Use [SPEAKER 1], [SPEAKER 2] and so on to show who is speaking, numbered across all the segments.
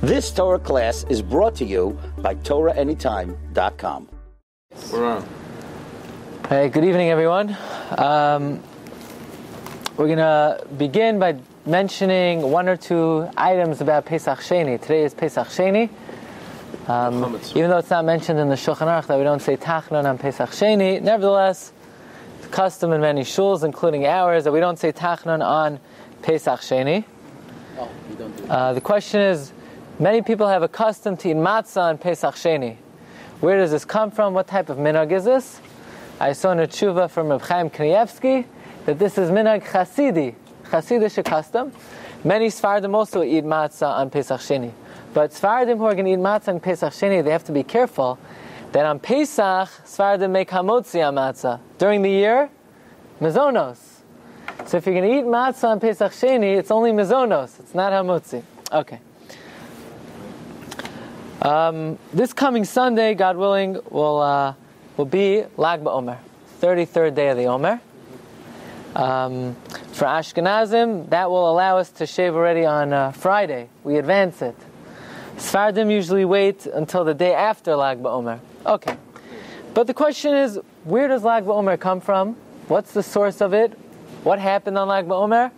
[SPEAKER 1] This Torah class is brought to you by TorahAnytime.com.
[SPEAKER 2] We're on.
[SPEAKER 3] Hey, good evening, everyone. We're going to begin by mentioning one or two items about Pesach Sheni. Today is Pesach Sheni. Even though it's not mentioned in the Shulchan Aruch that we don't say Tachnon on Pesach Sheni, nevertheless, it's custom in many shuls, including ours, that we don't say Tachnon on Pesach Sheni.
[SPEAKER 1] Oh, you don't do that.
[SPEAKER 3] The question is, many people have a custom to eat matzah on Pesach Sheni. Where does this come from? What type of minhag is this? I saw in a tshuva from Reb Chaim Kanievsky that this is minhag Hasidic custom. Many Sfardim also eat matzah on Pesach Sheni. But Sfardim who are going to eat matzah on Pesach Sheni, they have to be careful that on Pesach, Sfardim make hamotzi on matzah. During the year, mezonos. So if you're going to eat matzah on Pesach Sheni, it's only mezonos. It's not hamotzi. Okay. This coming Sunday, God willing, will be Lag BaOmer, 33rd day of the Omer. For Ashkenazim, that will allow us to shave already on Friday. We advance it. Sfardim usually wait until the day after Lag BaOmer. Okay. But the question is, where does Lag BaOmer come from? What's the source of it? What happened on Lag BaOmer?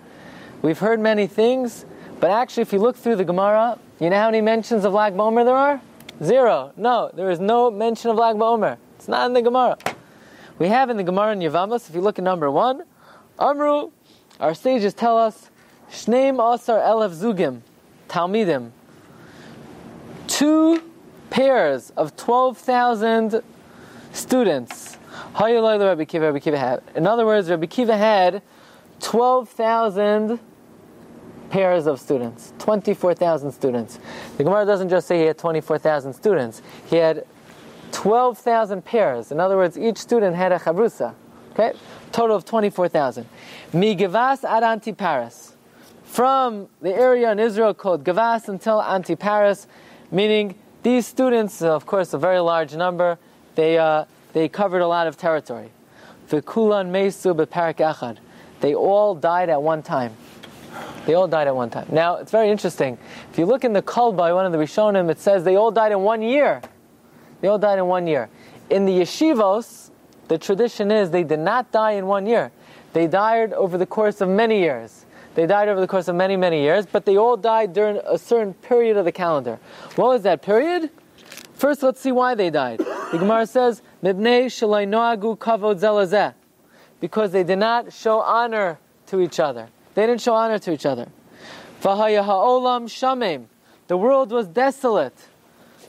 [SPEAKER 3] We've heard many things, but actually if you look through the Gemara, you know how many mentions of Lag BaOmer there are? 0. No, there is no mention of Lag BaOmer. It's not in the Gemara. We have in the Gemara in Yevamos, if you look at number 1, Amru, our sages tell us, Shneim Asar Elef Zugim, Talmidim, 2 pairs of 12,000 students. Rabbi Kiva had. In other words, Rabbi Kiva had 12,000 pairs of students, 24,000 students. The Gemara doesn't just say he had 24,000 students. He had 12,000 pairs. In other words, each student had a chavrusa. Okay? Total of 24,000. Mi Gavas ad Antiparis. From the area in Israel called Gavas until Antiparis, meaning these students, of course, a very large number, they covered a lot of territory. V'kulan meisu beparak echad. They all died at one time. Now, it's very interesting. If you look in the Kol by one of the Rishonim, it says they all died in 1 year. In the yeshivos, the tradition is they did not die in 1 year. They died over the course of many years. Many, many years, but they all died during a certain period of the calendar. What was that period? First, let's see why they died. The Gemara says, Mibnei shalai noagu kavod zelazeh, because they did not show honor to each other. V'haya ha'olam shamem. The world was desolate.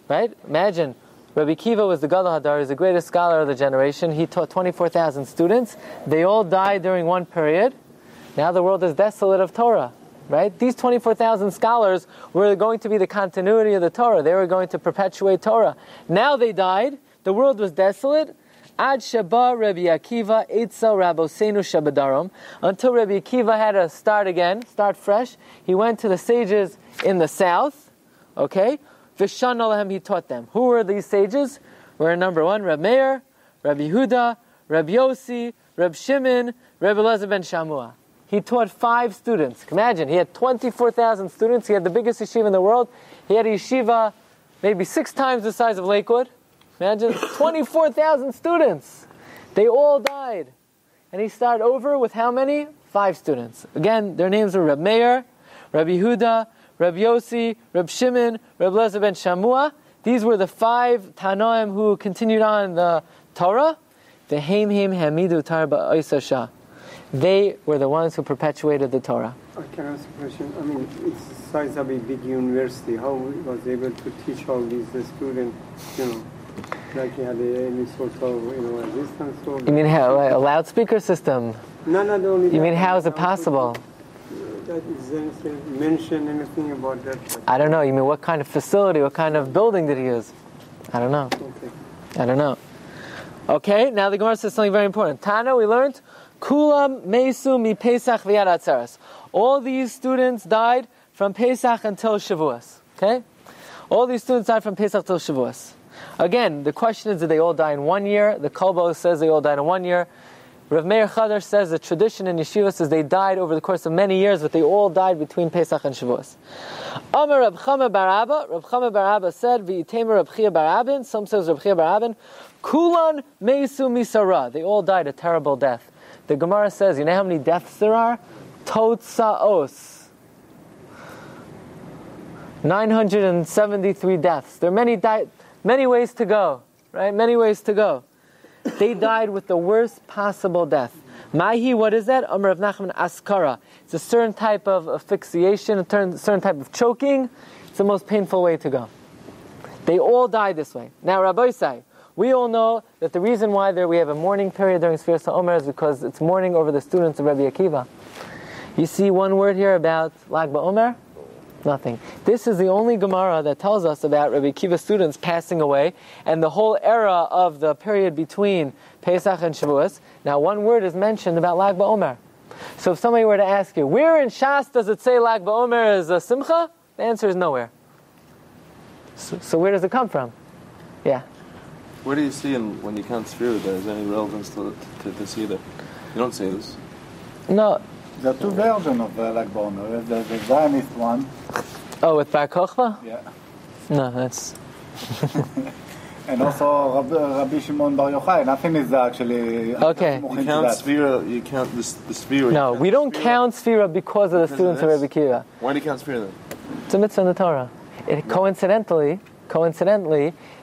[SPEAKER 3] Right? Imagine, Rabbi Kiva was the Gadol Hadar, he's the greatest scholar of the generation. He taught 24,000 students. They all died during one period. Now the world is desolate of Torah. Right? These 24,000 scholars were going to be the continuity of the Torah. They were going to perpetuate Torah. Now they died. The world was desolate. Ad Shaba Rabbi Akiva Eitzel Rabosenu Shabadarom. Until Rabbi Akiva had to start fresh. He went to the sages in the south. Okay? Vishan Alahem, he taught them. Who were these sages? Were number 1, Reb Meir, Rabbi Yehuda, Reb Yossi, Reb Shimon, Reb Elazar ben Shamua. He taught 5 students. Imagine, he had 24,000 students. He had the biggest yeshiva in the world. He had a yeshiva maybe 6 times the size of Lakewood. Imagine, 24,000 students. They all died. And he started over with how many? 5 students. Again, their names were Reb Meir, Rabbi Yehuda, Reb Yossi, Reb Shimon, Reb Elazar ben Shamua. These were the 5 Tanoim who continued on the Torah. The Heim Hamidu Tar Ba'Oisasha. They were the ones who perpetuated the Torah.
[SPEAKER 4] I can ask a question. I mean, it's the size of a big university. How was able to teach all these students, like he had any sort of, resistance? Or
[SPEAKER 3] you mean how, a loudspeaker system?
[SPEAKER 4] No, not only that.
[SPEAKER 3] You mean how is it possible?
[SPEAKER 4] That is mention anything about that?
[SPEAKER 3] I don't know. You mean what kind of facility, what kind of building did he use? I don't know.
[SPEAKER 4] Okay.
[SPEAKER 3] I don't know. Okay, now the Gemara says something very important. Tana, we learned, Kulam meisu mi Pesach v'yad atzeres. All these students died from Pesach until Shavuos. Okay? All these students died from Pesach till Shavuos. Again, the question is, did they all die in 1 year? The Kolbo says they all died in 1 year. Rav Meir Chadar says the tradition in yeshivas is they died over the course of many years, but they all died between Pesach and Shavuos. Amar Rab Chama bar Abba, Rab Chama bar Abba said, V'yitemer Rab Chia bar Abin, some says Rab Chia bar Abin, Kulan meisu misara. They all died a terrible death. The Gemara says, you know how many deaths there are? Totsaos. 973 deaths. There are many ways to go, right? Many ways to go. They died with the worst possible death. Mahi, what is that? Amar Rav Nachman Askara. It's a certain type of asphyxiation, a certain type of choking. It's the most painful way to go. They all died this way. Now, Rabbi Say, we all know that the reason why we have a mourning period during Sfiras HaOmer is because it's mourning over the students of Rabbi Akiva. You see one word here about Lag BaOmer? Nothing. This is the only Gemara that tells us about Rabbi Akiva's students passing away and the whole era of the period between Pesach and Shavuos. Now, one word is mentioned about Lag BaOmer. So if somebody were to ask you, where in Shas does it say Lag BaOmer is a Simcha? The answer is nowhere. So where does it come from? Yeah.
[SPEAKER 2] Where do you see when you count Shiur there's any relevance to see that? You don't say this.
[SPEAKER 3] No.
[SPEAKER 5] There are two versions of Lag BaOmer. There's the Zionist one.
[SPEAKER 3] Oh, with Bar Kochba?
[SPEAKER 5] Yeah.
[SPEAKER 3] No, that's...
[SPEAKER 5] And also Rabbi Shimon Bar Yochai. Nothing is actually...
[SPEAKER 3] Okay.
[SPEAKER 2] You count Sfira, you count the Sfira.
[SPEAKER 3] No, we don't count Sfira because of the students of Rabbi Akiva.
[SPEAKER 2] Why do you count Sfira then?
[SPEAKER 3] It's a mitzvah in the Torah. Coincidentally,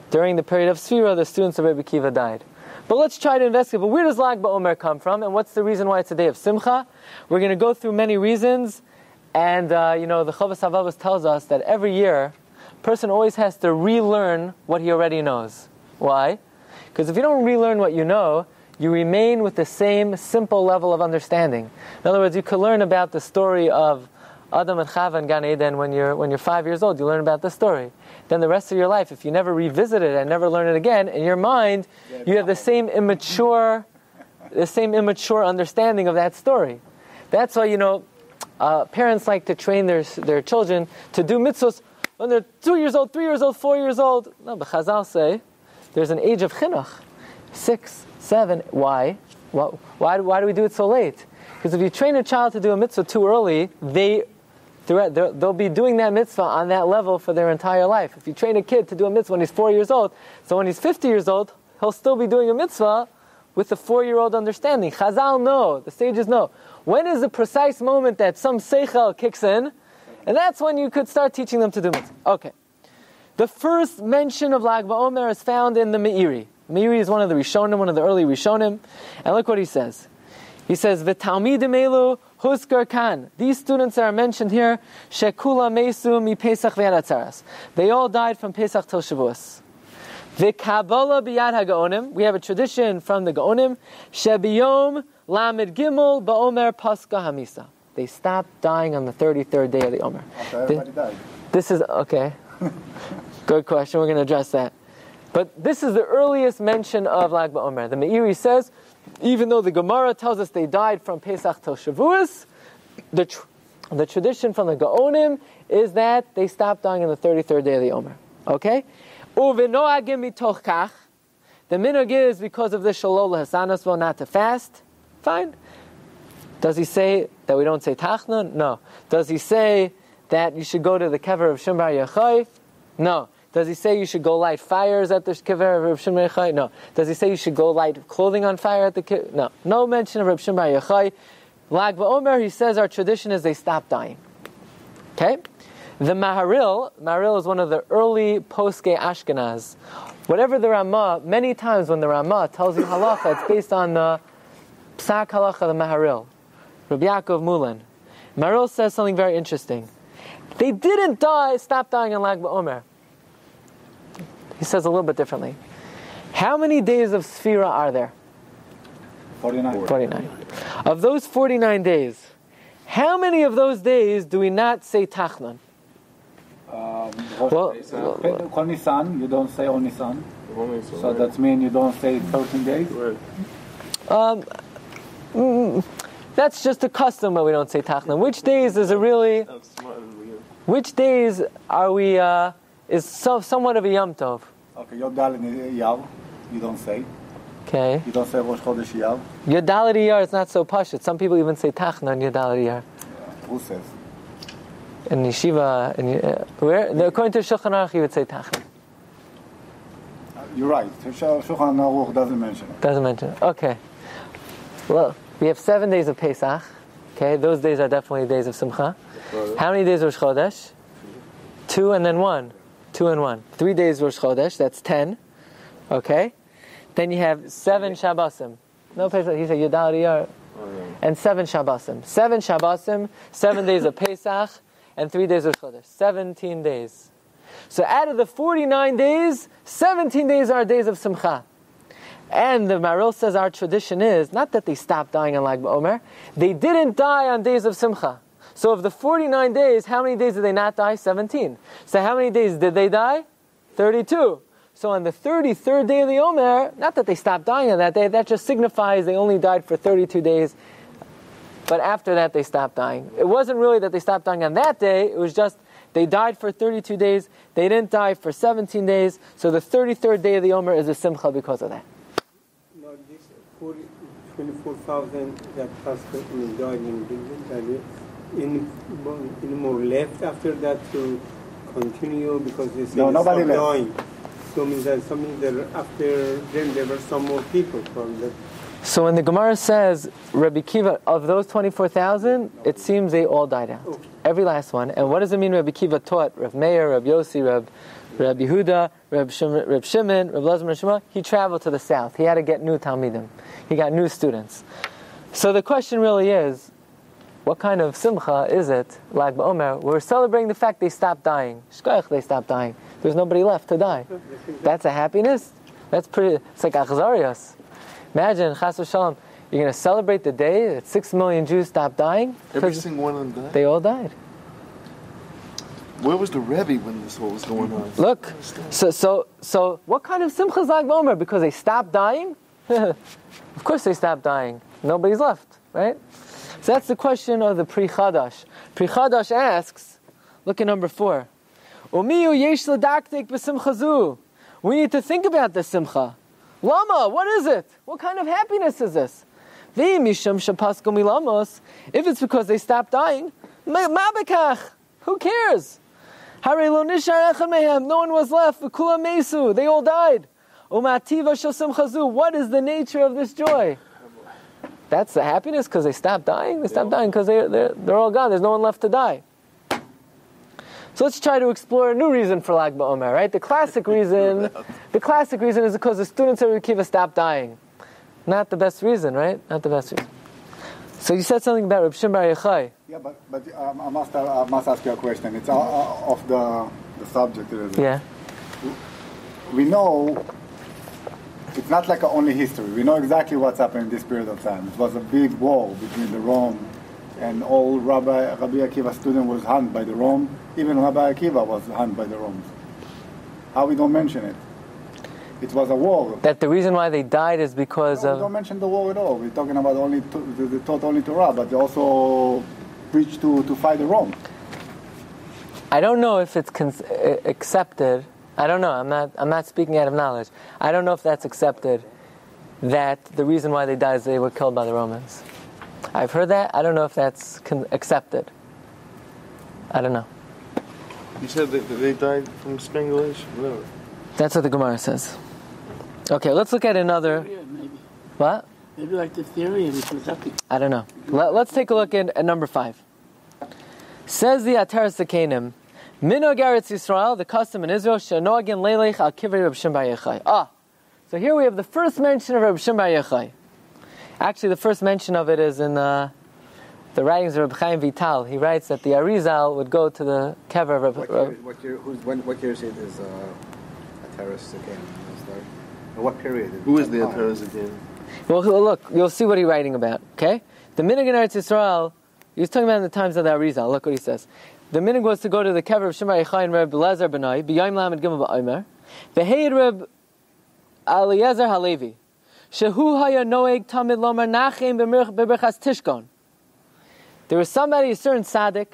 [SPEAKER 3] during the period of Sfira, the students of Rabbi Akiva died. But let's try to investigate. But where does Lag BaOmer come from? And what's the reason why it's a day of Simcha? We're going to go through many reasons. And, the Chovas HaLevavos tells us that every year, a person always has to relearn what he already knows. Why? Because if you don't relearn what you know, you remain with the same simple level of understanding. In other words, you could learn about the story of Adam and Chava and Gan Eden when you're 5 years old. You learn about the story. Then the rest of your life, if you never revisit it and never learn it again, in your mind, you have the same immature understanding of that story. That's why, parents like to train their children to do mitzvahs when they're 2 years old, 3 years old, 4 years old. No, but Chazal say there's an age of chinuch, 6, 7. Why? Why do we do it so late? Because if you train a child to do a mitzvah too early, they'll be doing that mitzvah on that level for their entire life. If you train a kid to do a mitzvah when he's 4 years old, so when he's 50 years old, he'll still be doing a mitzvah with the 4-year-old understanding. Chazal know, the sages know. When is the precise moment that some seichel kicks in? And that's when you could start teaching them to do mitzvah. Okay. The first mention of Lag BaOmer is found in the Meiri. Meiri is one of the Rishonim, one of the early Rishonim. And look what he says. He says, "V'talmidim elu huskar kan." These students that are mentioned here, shekula meisu mi Pesach v'yad atzaras. They all died from Pesach till Shavuos. V'kabala b'yad ha'gaonim. We have a tradition from the Gaonim. Shebiyom lamed gimel ba'omer paska hamisa. They stopped dying on the 33rd day of the Omer.
[SPEAKER 5] Okay, everybody died.
[SPEAKER 3] This is okay. Good question. We're going to address that. But this is the earliest mention of Lag BaOmer. The Meiri says, even though the Gemara tells us they died from Pesach till Shavuos, the tradition from the Gaonim is that they stopped dying on the 33rd day of the Omer. Okay? Uvenoagim mitoch kach. The minhag is because of the shalol hasanasvo, not to fast. Fine. Does he say that we don't say tachna? No. Does he say that you should go to the kever of Shimon Bar Yochai? No. Does he say you should go light fires at the kever of Reb Shimon Bar Yochai? No. Does he say you should go light clothing on fire at the kever? No. No mention of Reb Shimon Bar Yochai. Lag BaOmer, he says our tradition is they stop dying. Okay? The Maharil is one of the early post-gay Ashkenaz. Whatever the Ramah, many times when the Ramah tells you halacha, it's based on the Psak halacha, the Maharil. Rabbi Yaakov Mulin. Maharil says something very interesting. They didn't stop dying on Lag BaOmer. He says a little bit differently. How many days of Sfira are there? 49. Of those 49 days, how many of those days do we not say Tachnon?
[SPEAKER 5] Kol Nisan, you don't say on Nisan. So that means you don't say 13 days?
[SPEAKER 3] That's just a custom that we don't say Tachnon. Which days is it really... Which days are we... is somewhat of a Yom Tov?
[SPEAKER 5] Okay, Yod Dal Yav, you don't say.
[SPEAKER 3] Okay.
[SPEAKER 5] You don't say Rosh Chodesh Iyar.
[SPEAKER 3] Yadalit Iyar is not so pashut. Some people even say Tachna on Yadalit Iyar.
[SPEAKER 5] Who says?
[SPEAKER 3] In Yeshiva, where? No, according to Shulchan Aruch, you would say Tachna.
[SPEAKER 5] You're right. Shulchan Aruch doesn't mention it.
[SPEAKER 3] Doesn't mention it. Okay. Well, we have 7 days of Pesach. Okay, those days are definitely days of Simcha. How many days Rosh Chodesh? 2 and then 1. 2 and 1. 3 days Rosh Chodesh, that's 10. Okay? Then you have 7 Shabbosim. No Pesach, he said Yudal Iyar. And 7 Shabbosim. 7 Shabbosim, 7 days of Pesach, and 3 days of Chodesh. 17 days. So out of the 49 days, 17 days are days of Simcha. And the Maril says our tradition is, not that they stopped dying on Lag BaOmer, they didn't die on days of Simcha. So of the 49 days, how many days did they not die? 17. So how many days did they die? 32. So on the 33rd day of the Omer, not that they stopped dying on that day, that just signifies they only died for 32 days. But after that, they stopped dying. It wasn't really that they stopped dying on that day, it was just they died for 32 days, they didn't die for 17 days, so the 33rd day of the Omer is a Simcha because of that.
[SPEAKER 4] Now this 24,000 that died in more left after that to continue because they say
[SPEAKER 5] nobody left.
[SPEAKER 4] Dying. So means that something that after them there were some more people from that.
[SPEAKER 3] So when the Gemara says Rabbi Kiva, of those 24,000, it seems they all died out.
[SPEAKER 4] Okay.
[SPEAKER 3] Every last one. And what does it mean Rabbi Kiva taught? Rav Meir, Rav Yossi, Rav Yehuda, Rav Shimon, Rav Lazar, Rav Shema. He traveled to the south. He had to get new Talmidim. He got new students. So the question really is, what kind of simcha is it, Lag BaOmer? We're celebrating the fact they stopped dying. Shkoyach, they stopped dying. There's nobody left to die. That's a happiness? That's pretty, it's like achzarias. Imagine, Chas v'shalom, you're going to celebrate the day that 6 million Jews stopped dying?
[SPEAKER 2] Every single one of them died?
[SPEAKER 3] They all died.
[SPEAKER 2] Where was the Rebbe when this all was going on?
[SPEAKER 3] Look, so what kind of simcha is Lag BaOmer? Because they stopped dying? Of course they stopped dying. Nobody's left, right? So that's the question of the Pri Chadash. Pri Chadash asks, look at number 4. Umiyu yesh l'daktik b'simcha zu. We need to think about the simcha. Lama, what is it? What kind of happiness is this? V'misham shapasku milamos. If it's because they stopped dying, ma'bekach. Who cares? Harei lo nishar echad mehem. No one was left. V'kulam mesu. They all died. Umativa shel simcha zu. What is the nature of this joy? That's the happiness because they stopped dying? They stopped dying because they're all gone. There's no one left to die. So let's try to explore a new reason for Lag BaOmer, right? The classic reason is because the students of Rabbi Kiva stopped dying. Not the best reason, right? Not the best reason. So you said something about Reb Shimon Bar Yochai.
[SPEAKER 5] Yeah, but I must ask you a question. It's off the subject.
[SPEAKER 3] Yeah.
[SPEAKER 5] We know it's not like only history. We know exactly what's happened in this period of time. It was a big war between the Rome and all Rabbi Akiva student was hung by the Rome. Even Rabbi Akiva was hung by the Romans. How we don't mention it? It was a war.
[SPEAKER 3] That the reason why they died is because of...
[SPEAKER 5] We don't mention the war at all. We're talking about they taught only Torah, but they also preached to fight the Rome.
[SPEAKER 3] I don't know if it's accepted. I don't know. I'm not speaking out of knowledge. I don't know if that's accepted. That the reason why they died is they were killed by the Romans. I've heard that. I don't know if that's accepted. I don't know.
[SPEAKER 2] You said they died from strangulation? Whatever.
[SPEAKER 3] That's what the Gemara says. Okay, let's look at another...
[SPEAKER 6] Maybe.
[SPEAKER 3] What?
[SPEAKER 6] Maybe like the theory and Kentucky.
[SPEAKER 3] I don't know. Let's take a look at number 5. Says the Ataras Zakenim, Minog Eretz Yisrael, the custom in Israel, Shenoagin Leilech al Kivrei Reb Shimon Bar Yochai. So here we have the first mention of Reb Shimon Bar Yochai. Actually, the first mention of it is in the writings of Reb Chaim Vital. He writes that the Arizal would go to the kever of Reb...
[SPEAKER 7] What year is it? Is Ataras again? What period?
[SPEAKER 2] Who is the Ataras again?
[SPEAKER 3] Well, look, you'll see what he's writing about. Okay, the minig in Eretz Yisrael. He was talking about in the times of the Arizal. Look what he says. The minig was to go to the kever of Shimon Bar Yochai and Reb Elazar Benai, b'yayim lamed gimel ba'omer. V'heid Reb Eliezer Halevi. Shehu haya noeg tamid lomar nachem b'berchas tishkon. There was somebody, a certain tzaddik,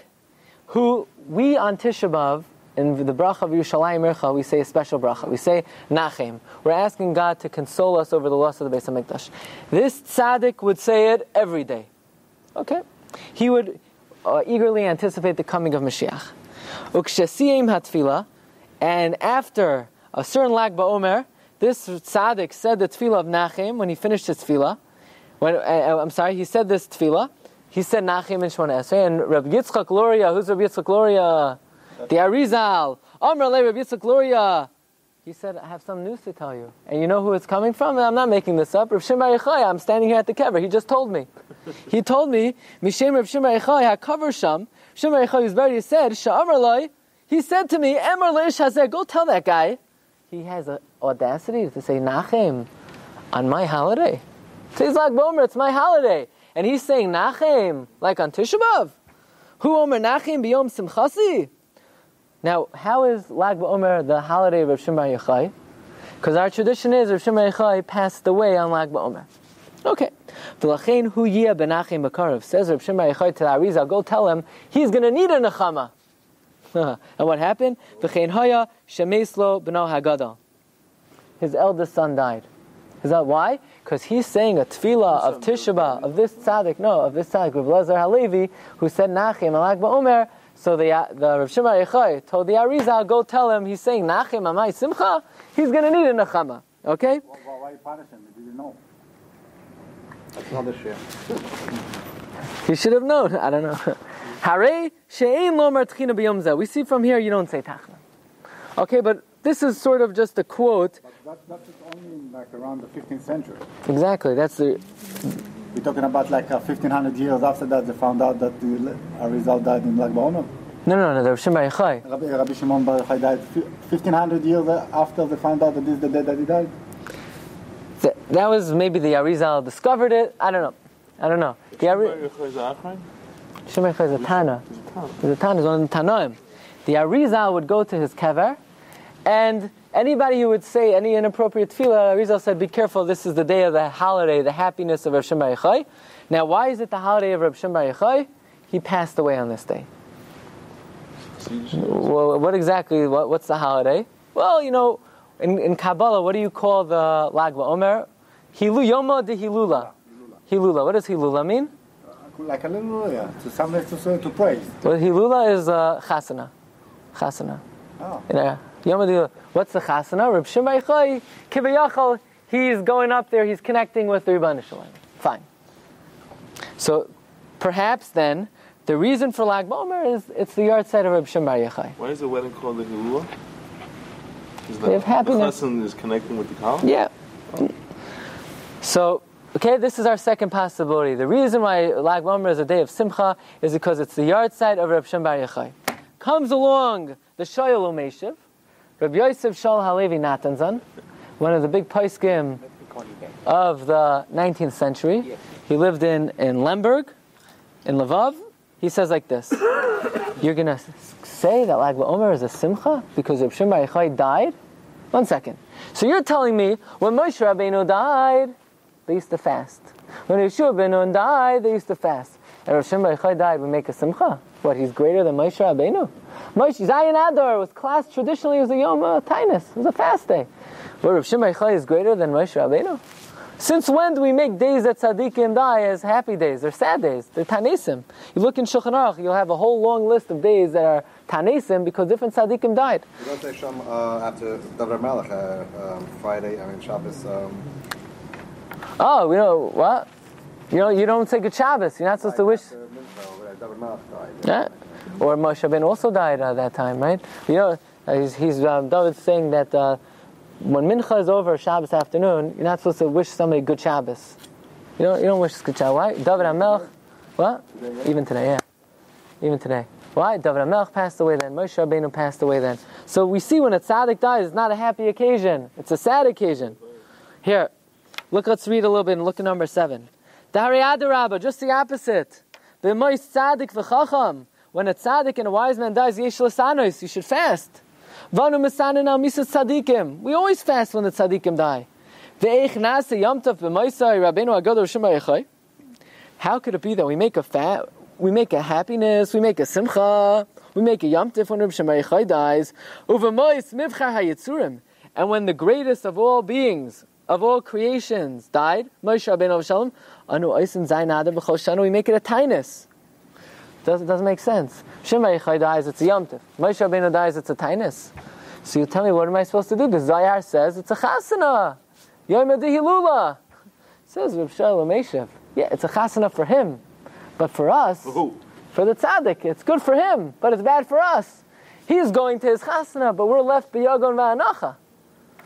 [SPEAKER 3] who we on Tisha B'Av in the bracha of Yerushalayim Ircha, we say a special bracha. We say Nachem. We're asking God to console us over the loss of the Beis HaMikdash. This tzaddik would say it every day. Okay? He would eagerly anticipate the coming of Mashiach. Ukshesiyim hatfila, and after a certain Lag BaOmer, this tzaddik said the tefillah of Nachem when he finished his tefillah. He said this tefillah. He said Nachem in Shemona Esrei, and Rabbi Yitzchak Luria, who's Rabbi Yitzchak Luria? The Arizal. Amar le Rabbi Yitzchak Luria. He said, I have some news to tell you. And you know who it's coming from? I'm not making this up. Rav Shimon Bar Yochai, I'm standing here at the kever. He just told me. He told me, Mishem Rav Shimon Bar Yochai, HaKaver Sham. Shimon Bar Yochai who's buried, he said, Sha'amar loi. He said to me, Emar leish hazeh, go tell that guy. He has the audacity to say Nachem on my holiday. Says Lag BaOmer, it's my holiday. And he's saying Nachem, like on Tisha B'Av. Hu Omer Nachem b'yom simchasi. Now, how is Lag BaOmer the holiday of Rav Shimon Bar Yochai? Because our tradition is Rav Shimon Bar Yochai passed away on Lag BaOmer. Okay. V'lachein hu yiyah b'nachem b'karev. Says Rav Shimon Bar Yochai to the Arizal, go tell him he's going to need a nechama. And what happened? V'chein haya shemeislo b'no hagadol. His eldest son died. Is that why? Because he's saying a tefillah of Tisha B'Av, of this tzaddik, Rav Elazar Halevi, who said Nachem and Lag BaOmer. So the Rav Shimon Bar Yochai told the Arizal, go tell him he's saying Nachem amai simcha. He's going to need a nechama. Okay?
[SPEAKER 5] Well, why punish him? He didn't know.
[SPEAKER 7] That's another share.
[SPEAKER 3] He should have known. I don't know. Harei she'ein lomar tchina b'yom zeh. We see from here you don't say tachna. Okay, but this is sort of just a quote.
[SPEAKER 5] But that's only like around the 15th century.
[SPEAKER 3] Exactly. That's the.
[SPEAKER 5] We're talking about like 1,500 years after that they found out that the Arizal died in Lag BaOmer.
[SPEAKER 3] No. The Rav Shimon Bar Yochai.
[SPEAKER 5] Rabbi Shimon Bar Yochai died 1,500 years after they found out that this is the day that he died.
[SPEAKER 3] That was maybe the Arizal discovered it. I don't know. The
[SPEAKER 2] Shimon Bar Yochai is Achron?
[SPEAKER 3] Shimon Bar Yochai is a Tana. He's a Tana. He's one of the Tanoim. The Arizal would go to his kever, and anybody who would say any inappropriate tefillah, Arizal said, be careful, this is the day of the holiday, the happiness of Rav Shimon Bar Yochai. Now, why is it the holiday of Rav Shimon Bar Yochai? He passed away on this day. Well, what's the holiday? Well, in Kabbalah, what do you call the Lag BaOmer? Yoma de Hilula. Hilula. What does Hilula mean?
[SPEAKER 5] Like a little, to somebody to praise.
[SPEAKER 3] Well, Hilula is Chasana.
[SPEAKER 5] Oh.
[SPEAKER 3] Yoma de Hilula. What's the Chasana? Reb Shimon Bar Yochai, Kivayachal, he's going up there, he's connecting with the Rebbeinu Shalom. Fine. So, perhaps then, the reason for Lag BaOmer is it's the yard side of Reb Shimon Bar Yochai.
[SPEAKER 2] Why is the wedding called the Hilula?
[SPEAKER 3] They have happiness.
[SPEAKER 2] The chassan is connecting with the cow?
[SPEAKER 3] Yeah.
[SPEAKER 2] Oh.
[SPEAKER 3] So, okay, this is our second possibility. The reason why Lag BaOmer is a day of Simcha is because it's the yard side of Reb Shimon Bar Yochai. Comes along the Shoyal Umeshiv, Reb Yosef Shol Halevi Natanzan, one of the big poskim of the 19th century. He lived in Lemberg, in Lvov. He says like this: you're going to say that Lag BaOmer is a simcha because Reb Shimon Bar Yochai died? 1 second. So you're telling me when Moshe Rabbeinu died, they used to fast. When Yeshua ben Nun died, they used to fast. And Reb Shimon Bar Yochai died, we make a simcha. What, he's greater than Moshe Rabbeinu? Moshe Zayin Adar was classed traditionally as a Yom Tainus. It was a fast day. But Reb Shimon Bar Yochai is greater than Moshe Rabbeinu? Since when do we make days that tzaddikim die as happy days? They're sad days. They're tanesim. You look in Shulchan Aruch, you'll have a whole long list of days that are tanesim because different tzaddikim died.
[SPEAKER 7] You don't say Shem after Davar Melech, Friday, Shabbos.
[SPEAKER 3] Oh, what? You don't say Good Shabbos. You're not supposed to wish.
[SPEAKER 7] Davar Melech died.
[SPEAKER 3] Yeah. Or Moshe Ben also died at that time, right? He's David's saying that when Mincha is over Shabbos afternoon, you're not supposed to wish somebody good Shabbos. You don't wish good Shabbos. Why? David HaMelech. What? Even today. Why? David HaMelech passed away then. Moshe Rabbeinu passed away then. So we see when a tzaddik dies, it's not a happy occasion. It's a sad occasion. Here, let's read a little bit and look at number 7. Dari Adarabba, just the opposite. B'mois tzaddik v'chacham. When a tzaddik and a wise man dies, yesh l'sanos, you should fast. Vanu misanin al misas tzaddikim. We always fast when the tzaddikim die. Ve'eich nase yom tov b'moisai Rabbeinu Agad Rav Shimon Bar Yochai. How could it be that we make a happiness, we make a simcha, We make a Yom Tif when Reb Shimon Yochai dies. Uvemois mivchar hayitzurim. And when the greatest of all beings, of all creations, died, Moshe Rabbeinu Shalom, anu oisin zayin adar b'chol shana, we make it a tainus. Doesn't make sense. Shimon Yochai dies, it's a Yom Tif. Moshe Rabbeinu dies, it's a tainus. So you tell me, what am I supposed to do? The Zohar says it's a chasana. Yom Hilula. Says Reb Shalom Meshev. Yeah, it's a chasana for him. But for us, for the tzaddik, it's good for him, but it's bad for us. He's going to his chasana, but we're left b'yagon v'anacha.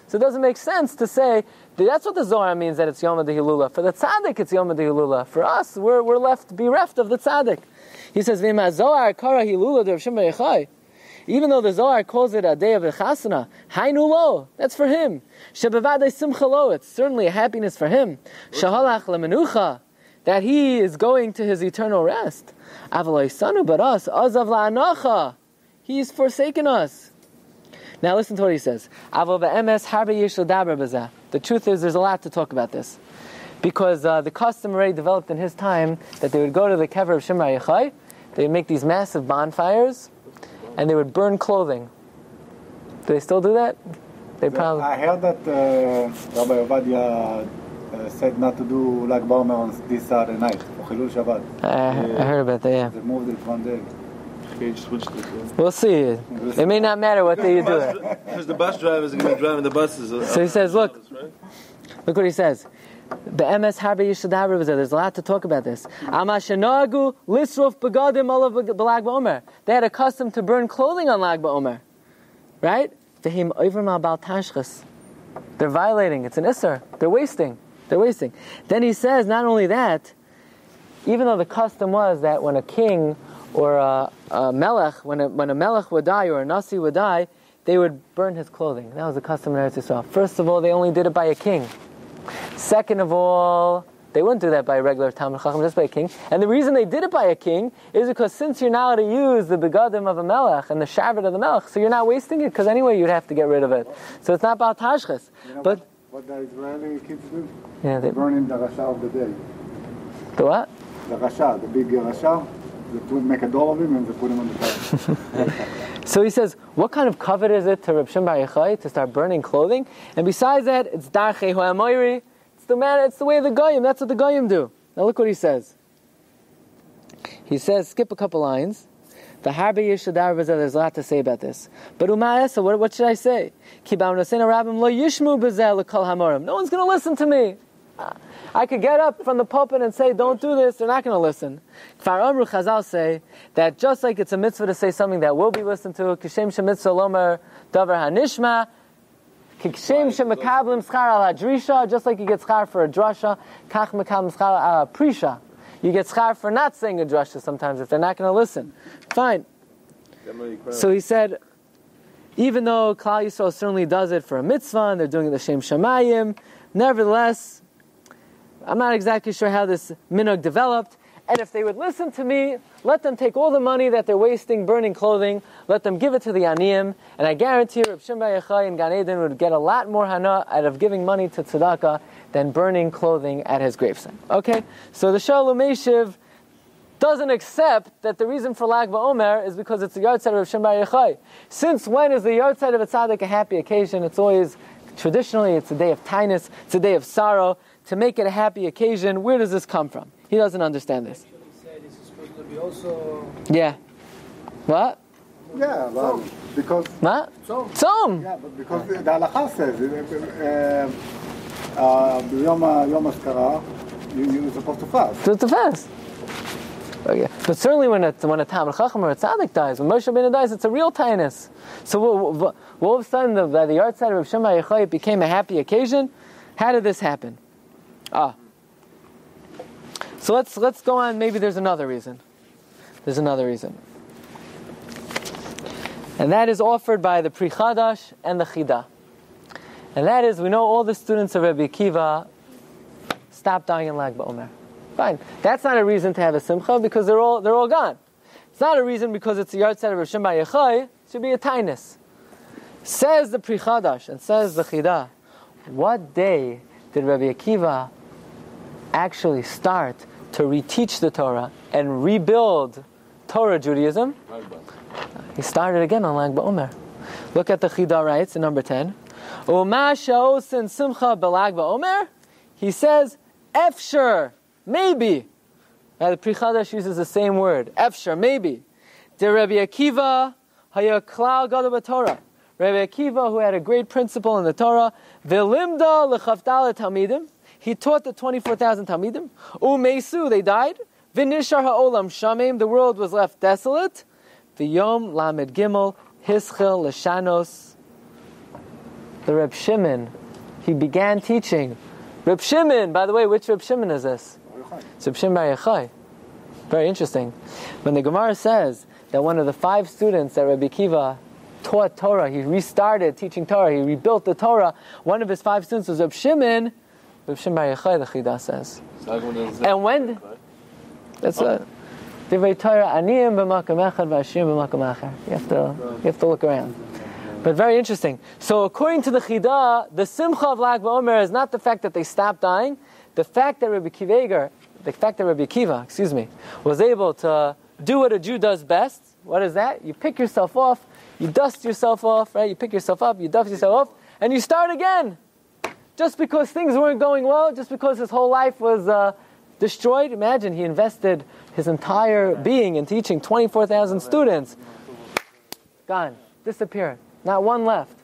[SPEAKER 3] So it doesn't make sense to say, that's what the Zohar means, that it's Yom Hilula. For the tzaddik, it's Yom Hilula. For us, we're left bereft of the tzaddik. He says, V'ima Zohar kara Hilula de Reb Shimon Yochai. Even though the Zohar calls it a day of the chasana, hainu lo, that's for him. Shebevadei simcha lo, it's certainly a happiness for him. Shahalach lemenucha, that he is going to his eternal rest. Avaloi sanu, but us, azav la'anacha, he's forsaken us. Now listen to what he says. Aval ve'emes harbe yesh l'daber b'zeh. The truth is, there's a lot to talk about this. Because the custom already developed in his time, that they would go to the kever of Shimon Yochai, they would make these massive bonfires, and they would burn clothing. Do they still do that? They probably.
[SPEAKER 5] I heard that Rabbi Ovadia said not to do Lag Ba'omer on this Saturday night for Chilul Shabbat.
[SPEAKER 3] I heard about that. Yeah.
[SPEAKER 5] They moved it one day.
[SPEAKER 2] Okay, switched it. Yeah.
[SPEAKER 3] We'll see. It may not matter what day you do it.
[SPEAKER 2] Because the bus drivers are going to be driving the buses.
[SPEAKER 3] So he says, look what he says. Be'emes harbe yishadaber b'zeh. There's a lot to talk about this. Amashanagu lisruf begadim olav b'Lag Ba'omer. They had a custom to burn clothing on Lag Ba'omer, right? V'him oivrim al bal tashchus. They're violating. It's an isser. They're wasting. Then he says, not only that, even though the custom was that when a king or a melech, when a melech would die or a nasi would die, they would burn his clothing. That was the custom in Eretz Yisrael. First of all, they only did it by a king. Second of all, they wouldn't do that by a regular Talmid Chacham, just by a king. And the reason they did it by a king is because since you're not allowed to use the begadim of a melech and the shabbat of the melech, so you're not wasting it, because anyway you'd have to get rid of it. So it's not about tashchis. But
[SPEAKER 5] what the Israeli kids do?
[SPEAKER 3] Yeah, they
[SPEAKER 5] burn in the Rasha of the day.
[SPEAKER 3] The what?
[SPEAKER 5] The Rasha, the big Rasha. They make a doll of him and they put him on the fire.
[SPEAKER 3] So he says, what kind of covet is it to Reb Shimon Bar Yochai to start burning clothing? And besides that, it's darchei ha'amoiri. It's the way of the goyim. That's what the goyim do. Now look what he says. He says, skip a couple lines. There's a lot to say about this. But what should I say? No one's going to listen to me. I could get up from the pulpit and say, don't do this. They're not going to listen. Chazal say that just like it's a mitzvah to say something that will be listened to, kishem shemitzvah lomer davar hanishma, kishem shemekablim schar al hadrisha, just like you get schar for a drasha, kach mekablim schar al prisha. You get schar for not saying a drasha sometimes if they're not going to listen. Fine. So he said, even though Klal Yisrael certainly does it for a mitzvah and they're doing it l'shem shamayim, nevertheless, I'm not exactly sure how this minhag developed. And if they would listen to me, let them take all the money that they're wasting burning clothing, let them give it to the aniyim, and I guarantee Reb Shimon Bar Yochai in Gan Eden would get a lot more hana out of giving money to tzedakah than burning clothing at his gravesite. Okay? So the Shalom Meshiv doesn't accept that the reason for Lag Ba'omer is because it's the yahrzeit of Reb Shimon Bar Yochai. Since when is the yahrzeit of a tzaddik a happy occasion? It's always, traditionally, it's a day of tainus, it's a day of sorrow. To make it a happy occasion, where does this come from? He doesn't understand this.
[SPEAKER 6] He said this is supposed to be also...
[SPEAKER 3] Yeah. What?
[SPEAKER 5] Yeah, well, because...
[SPEAKER 3] What? Tzom.
[SPEAKER 5] Yeah, but because the halacha says, Yom HaSkara, you're supposed to fast.
[SPEAKER 3] To fast. Okay. But certainly when a Talmid Chacham or a Tzaddik dies, when Moshe Rabbeinu dies, it's a real tainus. So all of a sudden, the yahrzeit of Reb Shimon Bar Yochai became a happy occasion. How did this happen? So let's go on. Maybe there's another reason. And that is offered by the Pri Chadash and the Chida. And that is, we know all the students of Rabbi Akiva stopped dying in Lag Ba'omer. Fine. That's not a reason to have a simcha because they're all gone. It's not a reason because it's the yahrzeit of Reb Shimon Bar Yochai. It should be a tainus. Says the Pri Chadash and says the Chida, what day did Rabbi Akiva actually start to reteach the Torah and rebuild Torah Judaism? He started again on Lag BaOmer. Look at the Chida writes in number 10. Uma sha'osin simcha belag BaOmer. He says, Efshar, maybe. The Pri Chadash uses the same word. Efshar, maybe. De Rabbi Akiva haya klal gadol b'Torah. Rabbi Akiva, who had a great principle in the Torah, V'limda l'chavdala talmidim. He taught the 24,000 talmidim. U'meisu, they died. V'nishar ha'olam shamim, the world was left desolate. V'yom lamed gimel hischil l'shanos. The Reb Shimon, he began teaching. Reb Shimon, by the way, which Reb Shimon is this? It's Reb Shimon Bar Yochai. Very interesting. When the Gemara says that one of the 5 students that Rabbi Akiva taught Torah, he restarted teaching Torah, he rebuilt the Torah, one of his 5 students was Reb Shimon Bar Yochai, the Chida says. And when... That's what... Divrei Torah aniyim b'makam echad v'ashirim b'makam acher. You have to look around. But very interesting. So according to the Chida, the simcha of Lag BaOmer is not the fact that they stopped dying. The fact that Rabbi Akiva, was able to do what a Jew does best. What is that? You pick yourself off, you dust yourself off, right? You pick yourself up, you dust yourself off, and you start again. Just because things weren't going well, just because his whole life was destroyed. Imagine he invested his entire being in teaching 24,000 students. Gone, disappeared. Not one left.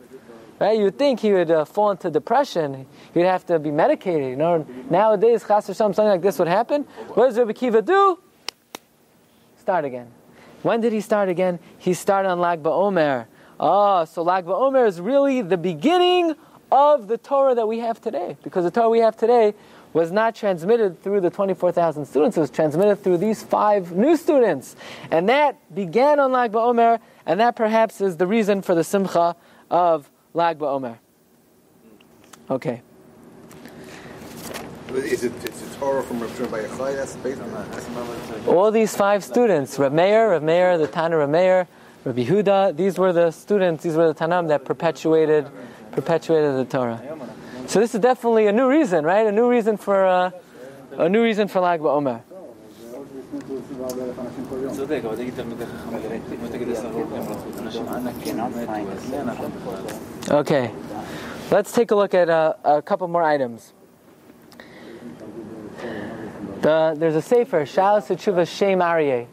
[SPEAKER 3] Right? You'd think he would fall into depression. He'd have to be medicated. Nowadays, chas v'shalom, something like this would happen. What does Rabbi Akiva do? Start again. When did he start again? He started on Lag BaOmer. So Lag BaOmer is really the beginning of the Torah that we have today. Because the Torah we have today was not transmitted through the 24,000 students. It was transmitted through these 5 new students. And that began on Lag BaOmer, and that perhaps is the reason for the simcha of Lag BaOmer. Okay.
[SPEAKER 7] It's a Torah from Rabbi Shimon Bar Yochai that's based on that?
[SPEAKER 3] All these 5 students, Reb Meir, the Tana Reb Meir, Rabbi Huda, these were the students, these were the Tanam that perpetuated the Torah. So this is definitely a new reason, right? A new reason for Lag BaOmer. Okay, let's take a look at a couple more items. There's a sefer, Shalos Tshuva Shem Aryeh.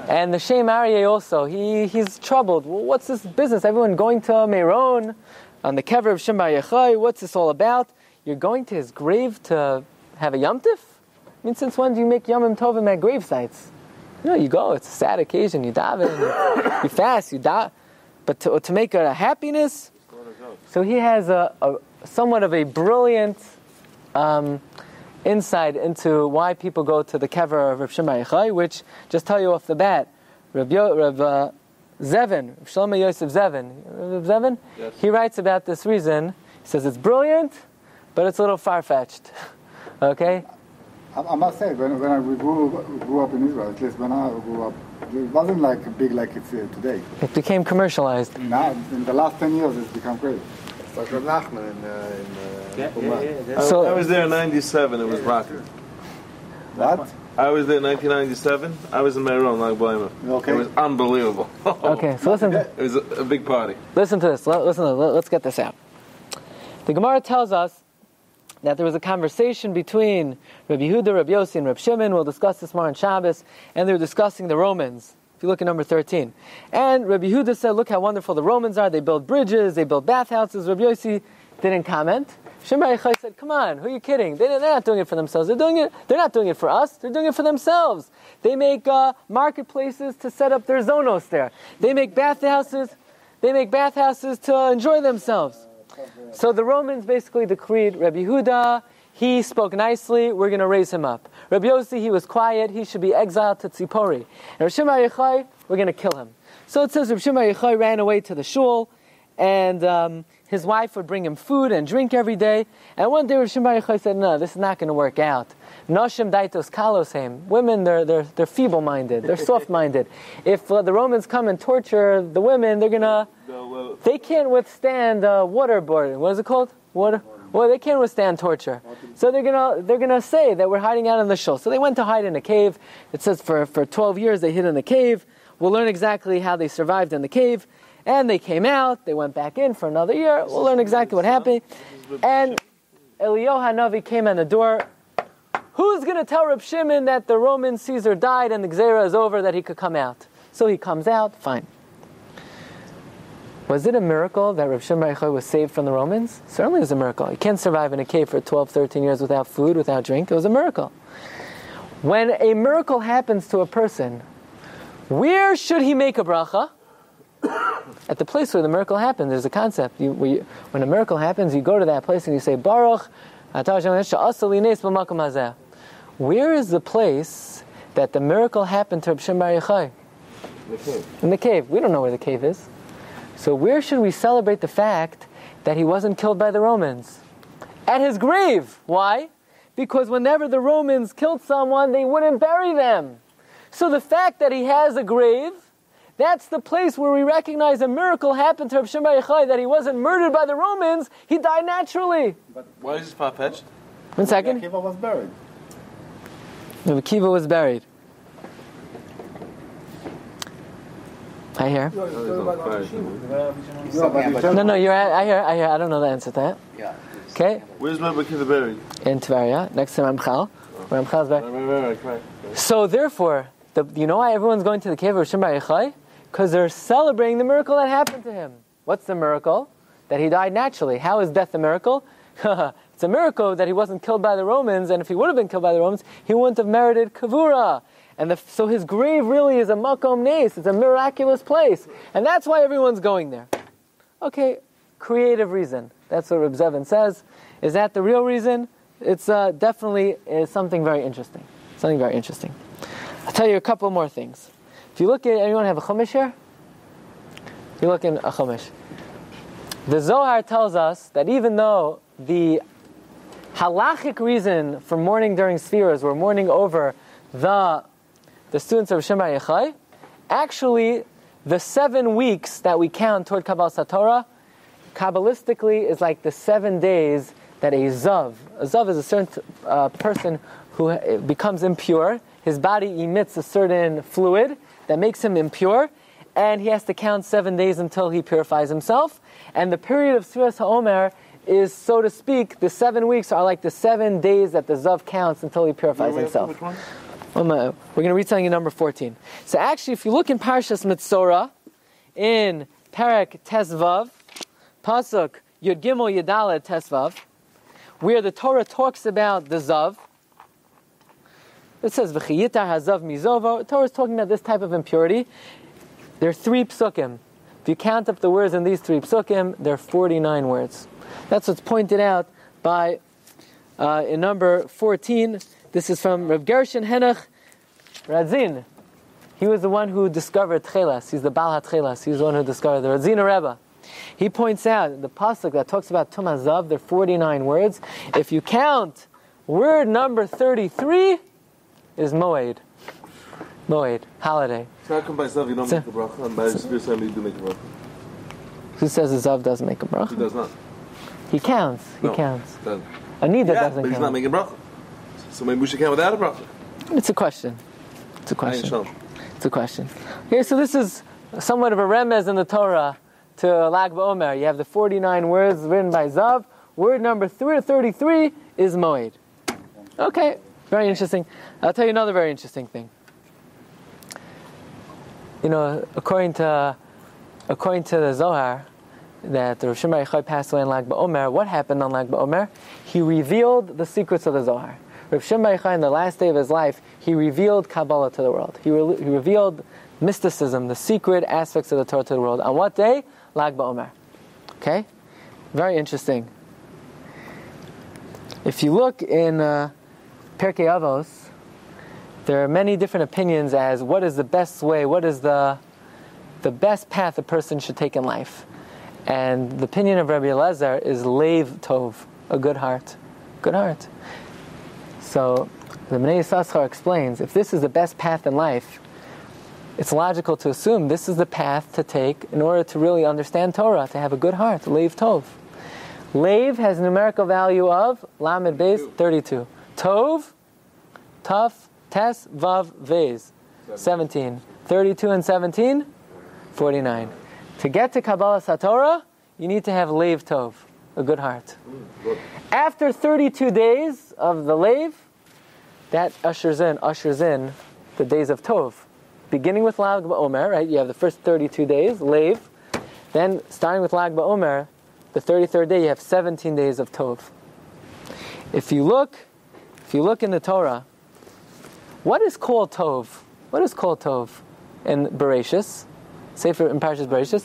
[SPEAKER 3] And the Shem Aryeh also, he's troubled. Well, what's this business? Everyone going to Meron on the kever of Shem Bar Yochai, what's this all about? You're going to his grave to have a Yom Tif? I mean, since when do you make Yomim Tovim at grave sites? You go, it's a sad occasion, you daven, you fast, you daven. But to make it a happiness? So he has a somewhat of a brilliant insight into why people go to the kever of Reb Shimon Bar Yochai, which, just tell you off the bat, Reb Zevin, Shlomo Yosef Zevin, yes. He writes about this reason. He says it's brilliant, but it's a little far-fetched. Okay?
[SPEAKER 5] I must say, when we grew up in Israel, at least when I grew up, it wasn't like big like it's today.
[SPEAKER 3] It became commercialized.
[SPEAKER 5] Now, in the last 10 years, it's become great.
[SPEAKER 7] It's like Reb Nachman in
[SPEAKER 2] So I was there in 97, it was rocking.
[SPEAKER 5] What?
[SPEAKER 2] I was there in 1997. I was in Meron, Lag BaOmer.
[SPEAKER 5] Okay.
[SPEAKER 2] It was unbelievable.
[SPEAKER 3] Okay, so listen.
[SPEAKER 2] It was a big party.
[SPEAKER 3] Listen to this. Let's get this out. The Gemara tells us that there was a conversation between Rabbi Yehuda, Rabbi Yossi, and Rabbi Shimon. We'll discuss this more on Shabbos. And they were discussing the Romans. If you look at number 13. And Rabbi Yehuda said, look how wonderful the Romans are. They build bridges, they build bathhouses. Rabbi Yossi didn't comment. Shimon Bar Yochai said, come on, who are you kidding? They're not doing it for themselves. They're not doing it for us. They're doing it for themselves. They make marketplaces to set up their zonos there. They make bathhouses to enjoy themselves. So the Romans basically decreed Rabbi Yehuda, he spoke nicely, we're going to raise him up. Rabbi Yossi, he was quiet, he should be exiled to Tzipori. And Rabbi Shimon Bar Yochai, we're going to kill him. So it says Rabbi Shimon Bar Yochai ran away to the shul, and his wife would bring him food and drink every day. And one day Rabbi Shimon Bar Yochai said, no, this is not going to work out. Noshim daitos kalosheim. Women, they're feeble-minded, they're soft-minded. If the Romans come and torture the women, they can't withstand waterboarding. What is it called? Water. Well, they can't withstand torture. So they're gonna say that we're hiding out in the shul. So they went to hide in a cave. It says for 12 years they hid in the cave. We'll learn exactly how they survived in the cave. And they came out, they went back in for another year. We'll learn exactly what happened. And Eliyahu Hanavi came on the door. Who's going to tell Reb Shimon that the Roman Caesar died and the Gzeira is over, that he could come out? So he comes out, fine. Was it a miracle that Reb Shimon Bar Yochai was saved from the Romans? Certainly it was a miracle. He can't survive in a cave for 12, 13 years without food, without drink. It was a miracle. When a miracle happens to a person, where should he make a bracha? At the place where the miracle happened. There's a concept. When a miracle happens, you go to that place and you say, Baruch, where is the place that the miracle happened to Reb Shimon Bar Yochai?
[SPEAKER 2] The cave.
[SPEAKER 3] In the cave. We don't know where the cave is. So where should we celebrate the fact that he wasn't killed by the Romans? At his grave. Why? Because whenever the Romans killed someone, they wouldn't bury them. So the fact that he has a grave, that's the place where we recognize a miracle happened to Reb Shimon Bar Yochai, that he wasn't murdered by the Romans, he died naturally.
[SPEAKER 2] But why is this far-fetched?
[SPEAKER 3] 1 second.
[SPEAKER 5] Rabbi Akiva was buried.
[SPEAKER 3] Rabbi Akiva was buried. I hear.
[SPEAKER 2] Oh,
[SPEAKER 3] No, you're right. I hear. I don't know the answer to that.
[SPEAKER 7] Yeah.
[SPEAKER 3] Okay.
[SPEAKER 2] Where's Rabbi Akiva buried?
[SPEAKER 3] In Tveria, next to Ramchal. Where Ramchal's buried.
[SPEAKER 2] Right.
[SPEAKER 3] So therefore, you know why everyone's going to the cave of Reb Shimon Bar Yochai? Because they're celebrating the miracle that happened to him. What's the miracle? That he died naturally. How is death a miracle? It's a miracle that he wasn't killed by the Romans, and if he would have been killed by the Romans, he wouldn't have merited kavura. And so his grave really is a makom nes. It's a miraculous place. And that's why everyone's going there. Okay, creative reason. That's what Reb Zevin says. Is that the real reason? It's definitely something very interesting. Something very interesting. I'll tell you a couple more things. If you look at, anyone have a Chumash here? If you look in a Chumash. The Zohar tells us that even though the halachic reason for mourning during Sfiras, we're mourning over the students of Reb Shimon Bar Yochai, actually the 7 weeks that we count toward Kabbalas Torah, Kabbalistically is like the 7 days that a Zav is a certain person who becomes impure. His body emits a certain fluid that makes him impure, and he has to count 7 days until he purifies himself. And the period of Sfiras HaOmer is, so to speak, the 7 weeks are like the 7 days that the Zav counts until he purifies himself.
[SPEAKER 2] Which one?
[SPEAKER 3] We're going to read something in number 14. So actually, if you look in Parshas Mitzorah, in Perek Tesvav, Pasuk Yud Gimel Yadalet Tesvav, where the Torah talks about the Zav, it says, V'chiyitar hazav mizovo. The Torah is talking about this type of impurity. There are 3 psukim. If you count up the words in these 3 psukim, there are 49 words. That's what's pointed out by, in number 14, this is from Reb Gershon Henoch Radzin. He was the one who discovered Tchelas. He's the Baal HaTchelas. He was the one who discovered the Radzina Rebbe. He points out the pasuk that talks about Tum Hazav, there are 49 words. If you count word number 33, is Moed. Moed, holiday.
[SPEAKER 2] So how come by Zav you don't make a bracha, and by Sfiras HaOmer you do make a bracha?
[SPEAKER 3] Who says the Zav doesn't make a bracha?
[SPEAKER 2] He does not.
[SPEAKER 3] He counts. He
[SPEAKER 2] No,
[SPEAKER 3] counts.
[SPEAKER 2] doesn't.
[SPEAKER 3] Anida
[SPEAKER 2] Yeah,
[SPEAKER 3] doesn't
[SPEAKER 2] but he's
[SPEAKER 3] count.
[SPEAKER 2] not making a bracha. So maybe we should count without a bracha.
[SPEAKER 3] It's a question. It's a question.
[SPEAKER 2] Shalom.
[SPEAKER 3] It's a question. Okay, so this is somewhat of a remez in the Torah to Lag BaOmer. You have the 49 words written by Zav. Word number 33 is Moed. Okay, very interesting. I'll tell you another very interesting thing. You know, according to the Zohar, that the Reb Shimon Bar Yochai passed away on Lag BaOmer. What happened on Lag BaOmer? He revealed the secrets of the Zohar. Reb Shimon Bar Yochai, in the last day of his life, he revealed Kabbalah to the world. He revealed mysticism, the secret aspects of the Torah to the world. On what day? Lag BaOmer. Okay? Very interesting. If you look in Pirkei Avos, there are many different opinions as what is the best way, what is the best path a person should take in life. And the opinion of Rabbi Elazar is Leiv Tov, a good heart. Good heart. So the Bnei Yissaschar explains, if this is the best path in life, it's logical to assume this is the path to take in order to really understand Torah, to have a good heart, Leiv Tov. Leiv has a numerical value of Lamed Beis, 32. Tov, Taf, Tes, Vav, Vez, 17. 32 and 17, 49. To get to Kabbalah Satorah, you need to have Lev Tov, a good heart. After 32 days of the Lev, that ushers in the days of Tov. Beginning with Lag BaOmer, right? You have the first 32 days, Lev. Then, starting with Lag BaOmer, the 33rd day, you have 17 days of Tov. If you look in the Torah, what is called Tov? What is called Tov in Bereshis? Sefer in Parshas Bereshis.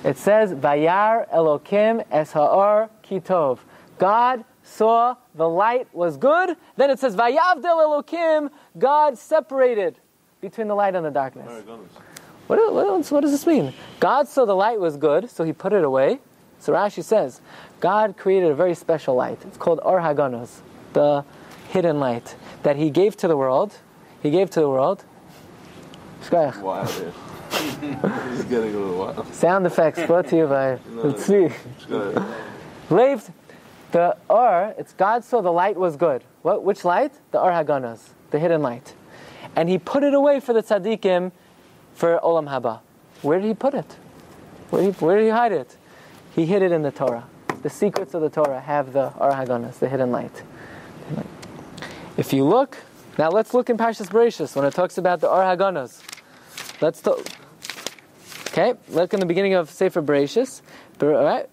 [SPEAKER 3] It says, Vayar Elokim es ha'or ki tov. God saw the light was good. Then it says, Vayavdel Elokim. God separated between the light and the darkness. What does this mean? God saw the light was good, so He put it away. So Rashi says, God created a very special light. It's called Or Haganos, the hidden light that He gave to the world. He gave to the world.
[SPEAKER 2] Wow, dude. It's getting a little wild.
[SPEAKER 3] Sound effects brought to you by Tzvi. Lev, the Or, it's God saw the light was good. Which light? The Or Haganos, the hidden light. And He put it away for the tzaddikim for Olam Haba. Where did He put it? Where did He hide it? He hid it in the Torah. The secrets of the Torah have the Or Haganos, the hidden light. If you look, now let's look in Parshas Bereshis when it talks about the Or Haganos. Okay, look in the beginning of Sefer Bereshis. Right?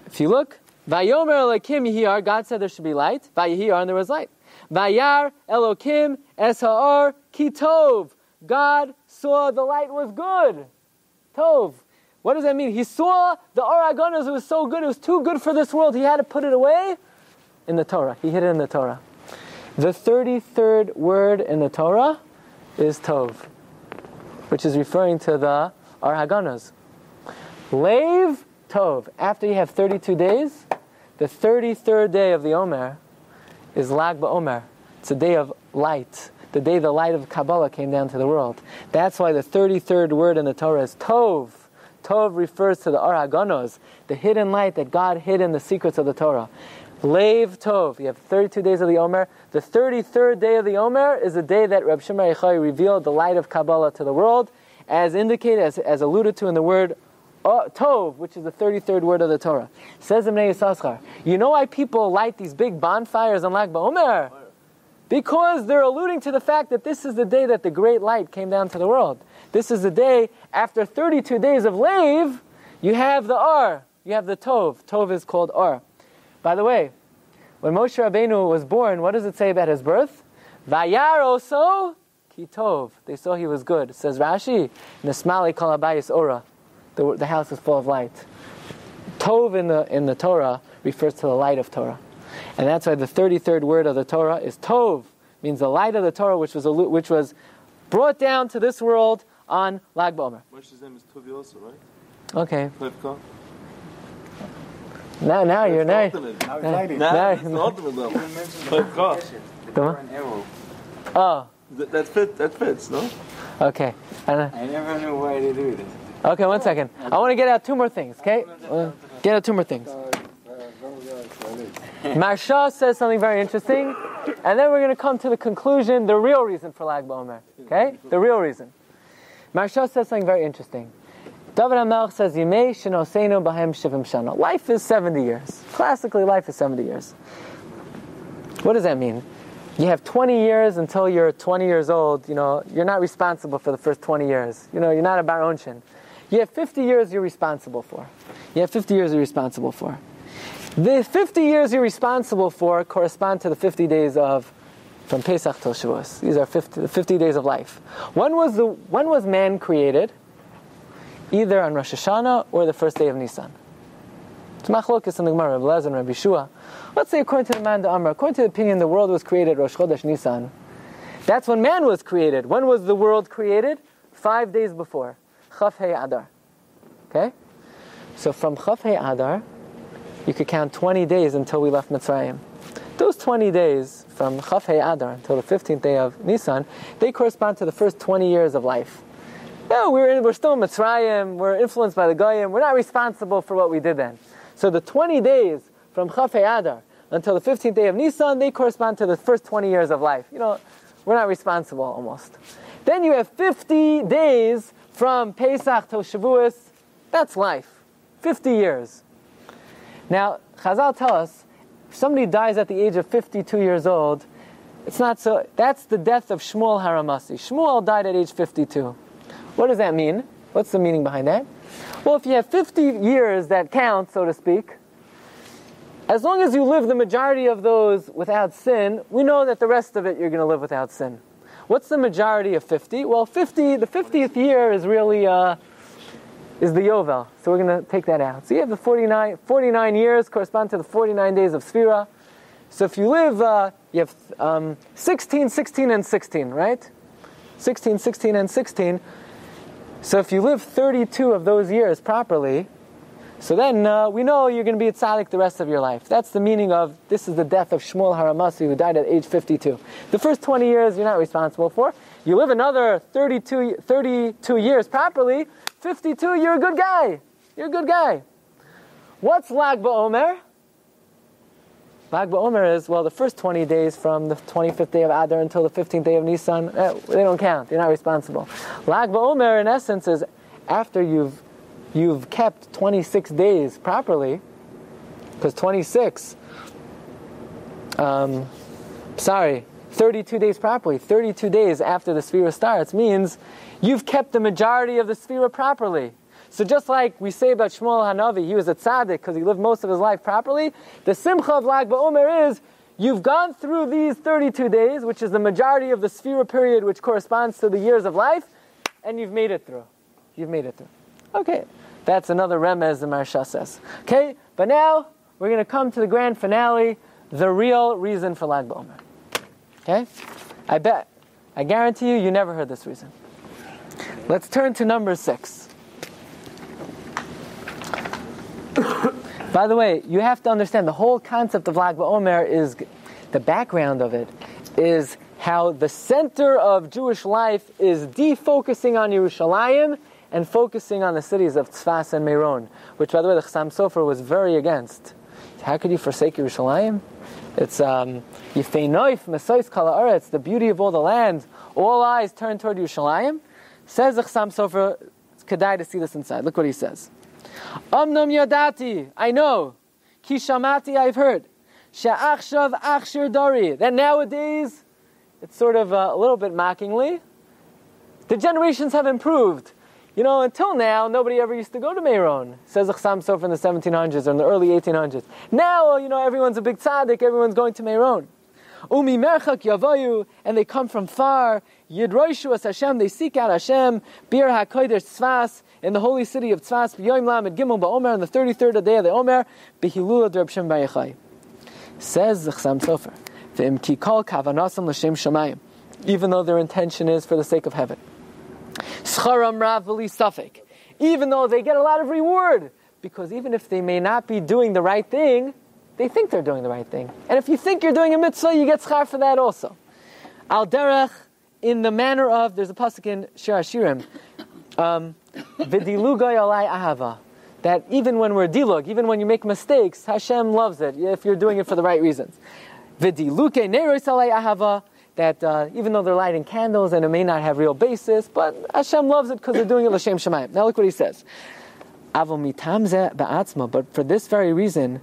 [SPEAKER 3] If you look, Vayomer Elokim Yihar, God said there should be light. Vayihar, and there was light. Vayar Elokim es ha'or ki tov. God saw the light was good. Tov. What does that mean? He saw the Or Haganos, it was so good, it was too good for this world. He had to put it away in the Torah. He hid it in the Torah. The 33rd word in the Torah is Tov, which is referring to the Or Haganos. Lev Tov. After you have 32 days, the 33rd day of the Omer is Lag BaOmer. It's a day of light. The day the light of Kabbalah came down to the world. That's why the 33rd word in the Torah is Tov. Tov refers to the Or Haganos, the hidden light that God hid in the secrets of the Torah. Lev Tov. You have 32 days of the Omer. The 33rd day of the Omer is the day that Reb Shimon Yochai revealed the light of Kabbalah to the world, as indicated, as alluded to in the word Tov, which is the 33rd word of the Torah. Says Ibn Yisachar, you know why people light these big bonfires on Lag BaOmer? Because they're alluding to the fact that this is the day that the great light came down to the world. This is the day, after 32 days of Lev, you have the Or, you have the Tov. Tov is called Or. By the way, when Moshe Rabbeinu was born, what does it say about his birth? Vayar oso ki tov. They saw he was good. It says Rashi, Nesmali kol habayis ora. The house is full of light. Tov in the Torah refers to the light of Torah. And that's why the 33rd word of the Torah is Tov. Means the light of the Torah which was brought down to this world on Lag BaOmer.
[SPEAKER 2] Moshe's name is Tovi also, right?
[SPEAKER 3] Okay.
[SPEAKER 2] Plevka.
[SPEAKER 3] Now you're nice.
[SPEAKER 2] Now it's the ultimate level. Plevka.
[SPEAKER 3] Oh.
[SPEAKER 2] That fits, no?
[SPEAKER 3] Okay.
[SPEAKER 4] I never knew why they do this.
[SPEAKER 3] Okay, one second. I want to get out two more things, okay? Get out two more things. Marsha says something very interesting, and then we're going to come to the conclusion, the real reason for Lag BaOmer. Okay? The real reason. Marsha says something very interesting. David HaMelech says, Yimei shenoseinu bahem shivim shana. Life is 70 years. Classically, life is 70 years. What does that mean? You have 20 years until you're 20 years old. You're not responsible for the first 20 years. You're not a bar onshin. You have 50 years you're responsible for. The 50 years you're responsible for correspond to the 50 days from Pesach till Shavuos. These are the 50 days of life. When was man created? Either on Rosh Hashanah or the first day of Nisan. It's machlokas in the Gemara, Rabbi Glatstein and Rabbi Shua. Let's say according to the man Amar, according to the opinion, the world was created Rosh Chodesh Nisan. That's when man was created. When was the world created? 5 days before. Chaf Hei Adar. Okay? So from Chaf Hei Adar, you could count 20 days until we left Mitzrayim. Those 20 days, from Chaf Hei Adar until the 15th day of Nisan, they correspond to the first 20 years of life. No, we're still in Mitzrayim, we're influenced by the Goyim, we're not responsible for what we did then. So the 20 days from Chaf Hei Adar until the 15th day of Nisan, they correspond to the first 20 years of life. We're not responsible almost. Then you have 50 days from Pesach till Shavuos. That's life. 50 years. Now, Chazal tell us, if somebody dies at the age of 52 years old, it's not so. That's the death of Shmuel Haramasi. Shmuel died at age 52. What does that mean? What's the meaning behind that? Well, if you have 50 years that count, so to speak, as long as you live the majority of those without sin, we know that the rest of it you're going to live without sin. What's the majority of 50? Well, the 50th year is really is the Yovel. So we're going to take that out. So you have the 49 years correspond to the 49 days of Sphira. So if you live, you have 16, 16, and 16, right? 16, 16, and 16. So if you live 32 of those years properly, so then we know you're going to be a tzaddik the rest of your life. That's the meaning of, this is the death of Shmuel Haramasi, who died at age 52. The first 20 years you're not responsible for. You live another 32 years properly, 52, you're a good guy. You're a good guy. What's Lag BaOmer? Lag BaOmer is, well, the first 20 days from the 25th day of Adar until the 15th day of Nisan, they don't count. You're not responsible. Lag BaOmer, in essence, is after you've kept 26 days properly, because 32 days properly, 32 days after the Sphira starts means you've kept the majority of the Sphira properly. So just like we say about Shmuel Hanavi, he was a tzaddik because he lived most of his life properly, the simcha of Lag BaOmer is you've gone through these 32 days, which is the majority of the Sphira period, which corresponds to the years of life, and you've made it through. You've made it through. Okay, that's another remez the Maharsha says. Okay, but now we're going to come to the grand finale, the real reason for Lag BaOmer. Okay? I guarantee you never heard this reason. Let's turn to number 6. By the way, you have to understand the whole concept of Lag BaOmer is, the background of it is how the center of Jewish life is defocusing on Yerushalayim and focusing on the cities of Tzfas and Meron, which, by the way, the Chassam Sofer was very against. How could you forsake Yerushalayim? It's Yifei Noif, Mesois Kala Aretz, the beauty of all the land. All eyes turn toward Yerushalayim. Says the Chassam Sofer, it's kedai to see this inside. Look what he says. Amnam yadati, I know. Ki shamati, I've heard. She'achshav achshir dari, that nowadays, it's sort of a little bit mockingly, the generations have improved. You know, until now, nobody ever used to go to Meron, says the Chassam Sofer in the 1700s or in the early 1800s. Now, you know, everyone's a big tzaddik, everyone's going to Meron. Umi merchak yavayu, and they come from far. Yidroishu as Hashem, they seek out Hashem. Bir hakodesh Tzfas, in the holy city of Tzfas. B'yoyim lamed gimel ba'omer, on the 33rd day of the Omer. B'hilula d'Reb Shem Bar Yochai. Says the Chassam Sofer, v'im ki kol kavanasam l'shem shamayim, even though their intention is for the sake of heaven. Scharam rav v'li safek, even though they get a lot of reward, because even if they may not be doing the right thing, they think they're doing the right thing. And if you think you're doing a mitzvah, you get schar for that also. Al derech, in the manner of, there's a pasuk in Shiurim, v'dilugai alai ahava, that even when we're dilug, even when you make mistakes, Hashem loves it, if you're doing it for the right reasons. V'diluke neiros alai ahava, that even though they're lighting candles and it may not have real basis, but Hashem loves it because they're doing it l'shem shamayim. Now look what he says. Avol mitam zeh ba'atzma, but for this very reason,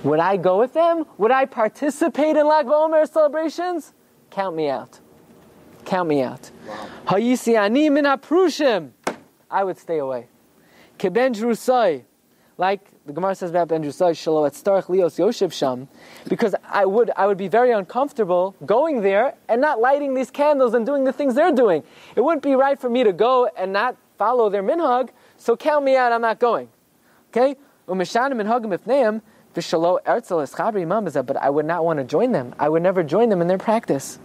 [SPEAKER 3] would I go with them? Would I participate in Lag BaOmer celebrations? Count me out. Count me out. Hayisi ani min haprushim, I would stay away. Keben Drusai, like the Gemara says about Ben Drusai, shelo et starach lios yoshev sham, because I would be very uncomfortable going there and not lighting these candles and doing the things they're doing. It wouldn't be right for me to go and not follow their minhag, so count me out, I'm not going. Okay? Umeshanim minhagim ifneim, v'shelo ertzel eschabri imam, but I would not want to join them. I would never join them in their practice.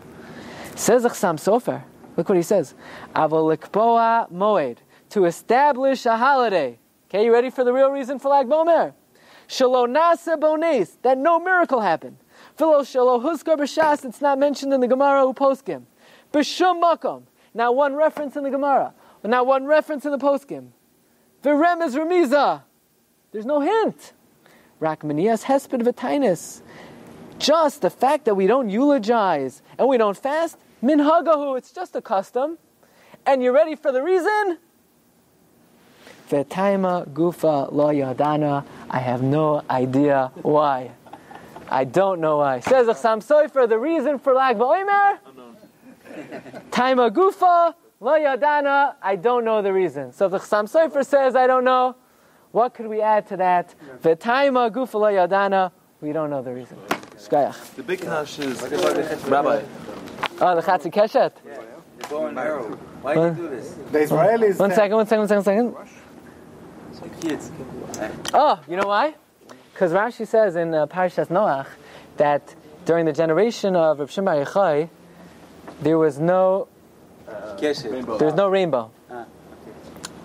[SPEAKER 3] Says the Chassam Sofer, look what he says. Avol likboa moed, to establish a holiday. Okay, you ready for the real reason for Lag BaOmer? Shelo nasa bones, that no miracle happened. V'lo shelo huskar b'shas, it's not mentioned in the Gemara or poskim. B'shum makom, not one reference in the Gemara, not one reference in the poskim. V'rem is remiza, there's no hint. Rak manias hesped v'tainis, just the fact that we don't eulogize and we don't fast, minhagahu, it's just a custom. And you ready for the reason? V'taima gufa lo yadana. I have no idea why. I don't know why. Says the Chassam Sofer, the reason for Lag BaOmer? Taima gufa lo yadana. I don't know the reason. So if the Chassam Sofer says, I don't know, what could we add to that? V'taima gufa lo yadana. We don't know the reason. Shkayach.
[SPEAKER 2] The big hash is Rabbi.
[SPEAKER 3] Oh, the Chatzi Keshet?
[SPEAKER 8] The bow and arrow. Why do you do this?
[SPEAKER 5] The Israelis.
[SPEAKER 3] One second.
[SPEAKER 8] Kids.
[SPEAKER 3] Oh, you know why? Because Rashi says in Parsha Noach that during the generation of Reb Shimon Bar Yochai, there was no rainbow.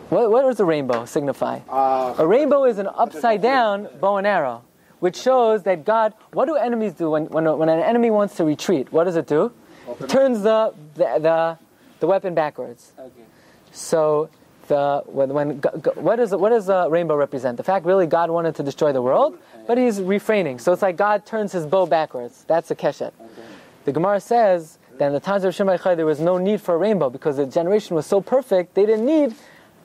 [SPEAKER 3] What does a rainbow signify? A rainbow is an upside down bow and arrow, which shows that God. What do enemies do when an enemy wants to retreat? What does it do? It turns the weapon backwards.
[SPEAKER 8] Okay.
[SPEAKER 3] So what does a rainbow represent? The fact really God wanted to destroy the world, but He's refraining. So it's like God turns His bow backwards. That's a keshet. Okay. The Gemara says that in the times of Shimon Bar Yochai there was no need for a rainbow because the generation was so perfect they didn't need.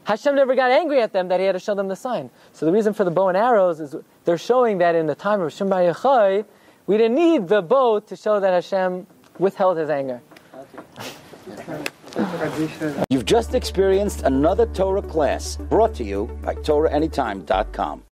[SPEAKER 3] Hashem never got angry at them that He had to show them the sign. So the reason for the bow and arrows is they're showing that in the time of Shimon Bar Yochai we didn't need the bow to show that Hashem withheld His anger.
[SPEAKER 1] You've just experienced another Torah class brought to you by TorahAnytime.com.